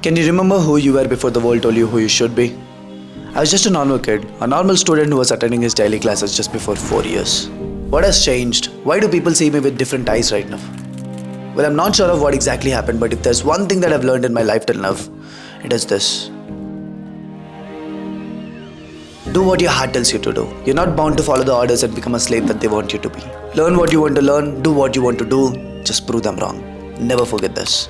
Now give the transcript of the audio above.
Can you remember who you were before the world told you who you should be? I was just a normal kid, a normal student who was attending his daily classes just before 4 years. What has changed? Why do people see me with different eyes right now? Well, I'm not sure of what exactly happened, but if there's one thing that I've learned in my life till now, it is this. Do what your heart tells you to do. You're not bound to follow the orders and become a slave that they want you to be. Learn what you want to learn, do what you want to do, just prove them wrong. Never forget this.